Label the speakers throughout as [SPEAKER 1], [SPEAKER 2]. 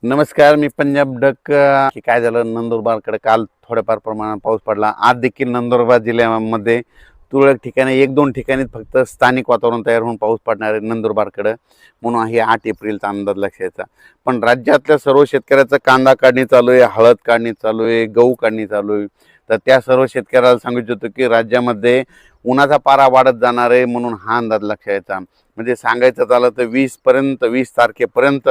[SPEAKER 1] नमस्कार, मी पंजाब डक. की काय झालं, नंदुरबारकडे काल थोड्याफार प्रमाणात पाऊस पडला. आज देखील नंदुरबार जिल्ह्यामध्ये तुरळक ठिकाणी 1-2 ठिकाणी फक्त स्थानिक वातावरण तयार होऊन पाऊस पडणार आहे नंदुरबारकडे, म्हणून हे 8 एप्रिलचा अंदाज लक्षात. पण राज्यातल्या सर्व शेतकऱ्याचं कांदा काढणी चालू आहे, हळद काढणी चालू आहे, गहू काढणी चालू आहे. तर त्या सर्व शेतकऱ्याला सांगू इच्छितो की राज्यामध्ये उन्हाचा पारा वाढत जाणार आहे, म्हणून हा अंदाज लक्षात. म्हणजे सांगायचं झालं तर 20 तारखेपर्यंत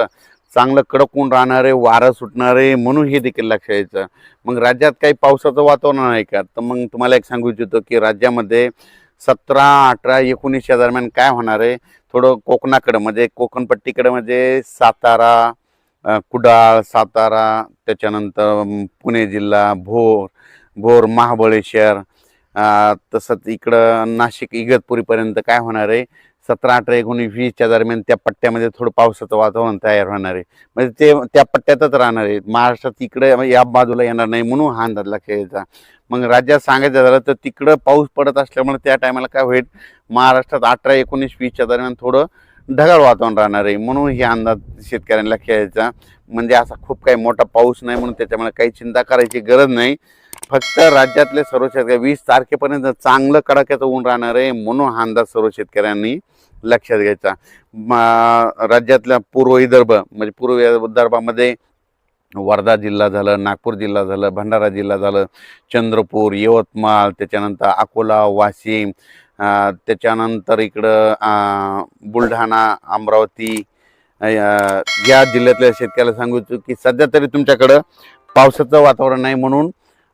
[SPEAKER 1] चांगलं कडक ऊन राहणार आहे, वारं सुटणार आहे, म्हणून हे देखील लक्षात यायचं. मग राज्यात काही पावसाचं वातावरण आहे का, तर मग तुम्हाला एक सांगू इच्छितो की राज्यामध्ये 17, 18, 19 या दरम्यान काय होणार आहे, थोडं कोकणाकडं म्हणजे कोकणपट्टीकडं म्हणजे सातारा, कुडाळ, सातारा, त्याच्यानंतर पुणे जिल्हा, भोर, महाबळेश्वर, तसंच इकडं नाशिक इगतपुरीपर्यंत काय होणार आहे, 17, 18, 19, 20च्या दरम्यान त्या पट्ट्यामध्ये थोडं पावसाचं वातावरण तयार होणार आहे. म्हणजे ते त्या पट्ट्यातच राहणार आहे, महाराष्ट्रात इकडे या बाजूला येणार नाही, म्हणून हा अंदाज लक्षात यायचा. मग राज्यात सांगायचं झालं तर तिकडं पाऊस पडत असल्यामुळे त्या टायमाला काय होईल, महाराष्ट्रात 18, 19, 20च्या दरम्यान थोडं ढगाळ वातावरण राहणार आहे, म्हणून हे अंदाज शेतकऱ्यांना लक्षात यायचा. म्हणजे असा खूप काही मोठा पाऊस नाही, म्हणून त्याच्यामुळे काही चिंता करायची गरज नाही. फक्त राज्यातले सर्व शेतकरी 20 तारखेपर्यंत चांगलं कडाक्याचं ऊन राहणार आहे, म्हणून हा अंदाज सर्व शेतकऱ्यांनी लक्षात घ्यायचा. राज्यातल्या पूर्व विदर्भ म्हणजे पूर्व विदर्भामध्ये वर्धा जिल्हा झालं, नागपूर जिल्हा झालं, भंडारा जिल्हा झालं, चंद्रपूर, यवतमाळ, त्याच्यानंतर अकोला, वाशिम, त्याच्यानंतर इकडं बुलढाणा, अमरावती, या जिल्ह्यातल्या शेतकऱ्याला सांगू इच्छितो की सध्या तरी तुमच्याकडं पावसाचं वातावरण नाही, म्हणून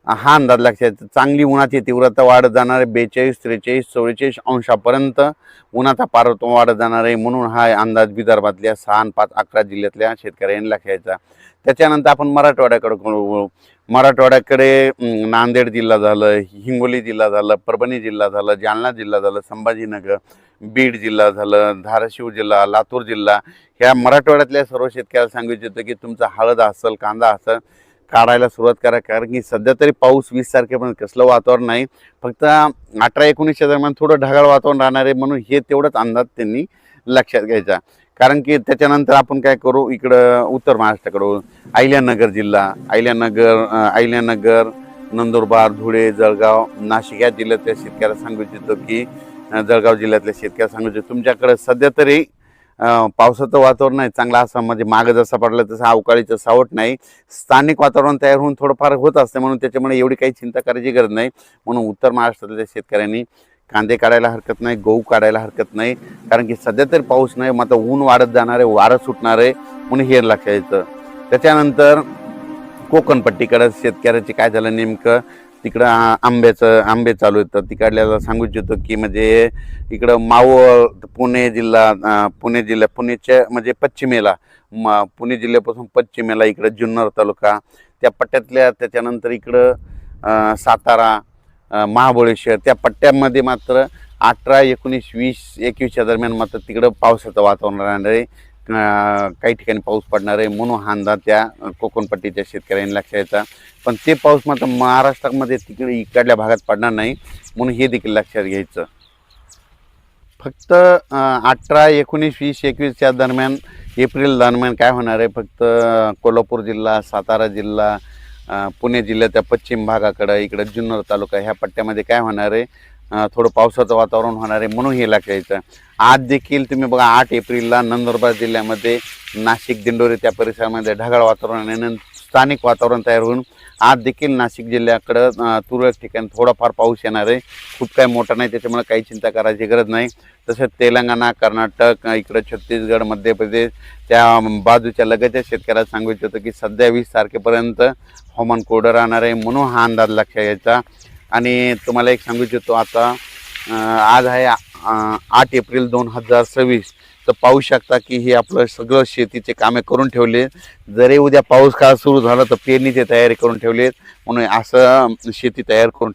[SPEAKER 1] हा अंदाज लक्षात. चांगली उन्हाची तीव्रता वाढत जाणार आहे, 42, 43, 44 अंशापर्यंत उन्हाचा पारा वाढत जाणार आहे, म्हणून हा अंदाज विदर्भातल्या 6 आणि 5, 11 जिल्ह्यातल्या शेतकऱ्यांनी लक्षात. त्याच्यानंतर आपण मराठवाड्याकडे मराठवाड्याकडे नांदेड जिल्हा झालं, हिंगोली जिल्हा झालं, परभणी जिल्हा झालं, जालना जिल्हा झालं, संभाजीनगर, बीड जिल्हा झालं, धाराशिव जिल्हा, लातूर जिल्हा, ह्या मराठवाड्यातल्या सर्व शेतकऱ्याला सांगू इच्छितो की तुमचा हळद असेल, कांदा असेल, काढायला सुरुवात करा. कारण की सध्या तरी पाऊस 20 तारखेपर्यंत कसलं वातावरण नाही, फक्त 18, 19च्या दरम्यान थोडं ढगाळ वातावरण राहणार आहे, म्हणून हे तेवढंच अंदाज त्यांनी लक्षात घ्यायचा. कारण की त्याच्यानंतर आपण काय करू, इकडं उत्तर महाराष्ट्राकडून अहिल्यानगर जिल्हा, अहिल्यानगर, नंदुरबार, धुळे, जळगाव, नाशिक या जिल्ह्यातल्या शेतकऱ्याला सांगू इच्छितो की जळगाव जिल्ह्यातल्या शेतकऱ्याला सांगू इच्छितो तुमच्याकडे सध्या तरी पावसाचं वातावरण नाही चांगला, असं म्हणजे मागं जसा पडला तसं अवकाळीचं सावट नाही, स्थानिक वातावरण तयार होऊन थोडंफार होत असते, म्हणून त्याच्यामुळे एवढी काही चिंता करायची गरज नाही. म्हणून उत्तर महाराष्ट्रातल्या शेतकऱ्यांनी कांदे काढायला हरकत नाही, गहू काढायला हरकत नाही. कारण की सध्या तरी पाऊस नाही, मग आता ऊन वाढत जाणार आहे, वारं सुटणार आहे, म्हणून हे लक्षात यायचं. त्याच्यानंतर कोकणपट्टीकडं शेतकऱ्याचे काय झालं नेमकं, तिकडं आंबे चालू आहेत. तर तिकडल्याला सांगू इच्छितो की म्हणजे इकडं मावळ, पुणेच्या म्हणजे पश्चिमेला, पुणे जिल्ह्यापासून पश्चिमेला इकडं जुन्नर तालुका त्या पट्ट्यातल्या, त्याच्यानंतर इकडं सातारा, महाबळेश्वर त्या पट्ट्यामध्ये मात्र 18, 19, 20, 21च्या दरम्यान मात्र तिकडं पावसाचं वातावरण राहणार आहे, काही ठिकाणी पाऊस पडणार आहे, म्हणून हा अंदाज त्या कोकणपट्टीच्या शेतकऱ्यांनी लक्षात यायचा. पण ते पाऊस मात्र महाराष्ट्रामध्ये तिकडे इकडल्या भागात पडणार नाही, म्हणून हे देखील लक्षात घ्यायचं. फक्त 18, 19, 20, 21च्या दरम्यान एप्रिल दरम्यान काय होणार आहे, फक्त कोल्हापूर जिल्हा, सातारा जिल्हा, पुणे जिल्ह्याच्या पश्चिम भागाकडं इकडं जुन्नर तालुका ह्या पट्ट्यामध्ये काय होणार आहे, थोडं पावसाचं वातावरण होणार आहे, म्हणून हे लक्षात यायचं. आज देखील तुम्ही बघा 8 एप्रिलला नंदुरबार जिल्ह्यामध्ये नाशिक, दिंडोरी त्या परिसरामध्ये ढगाळ वातावरण आणि स्थानिक वातावरण तयार होऊन आज देखील नाशिक जिल्ह्याकडं तुरळक ठिकाणी थोडाफार पाऊस येणार आहे, खूप काही मोठा नाही, त्याच्यामुळे काही चिंता करायची गरज नाही. तसंच तेलंगणा, कर्नाटक, इकडं छत्तीसगड, मध्य प्रदेश त्या बाजूच्या लगतच्या शेतकऱ्याला सांगू इच्छितो की सध्या 20 तारखेपर्यंत हवामान कोरडं राहणार आहे, म्हणून हा अंदाज लक्षात घ्यायचा. आणि तुम्हाला एक सांगू इच्छितो, आता आज आहे 8 एप्रिल 2026, तर पाहू शकता की हे आपलं सगळं शेतीचे कामे करून ठेवले. जरी उद्या पाऊस काळ सुरू झाला तर पेरणीची तयारी करून ठेवली, म्हणून असं शेती तयार करून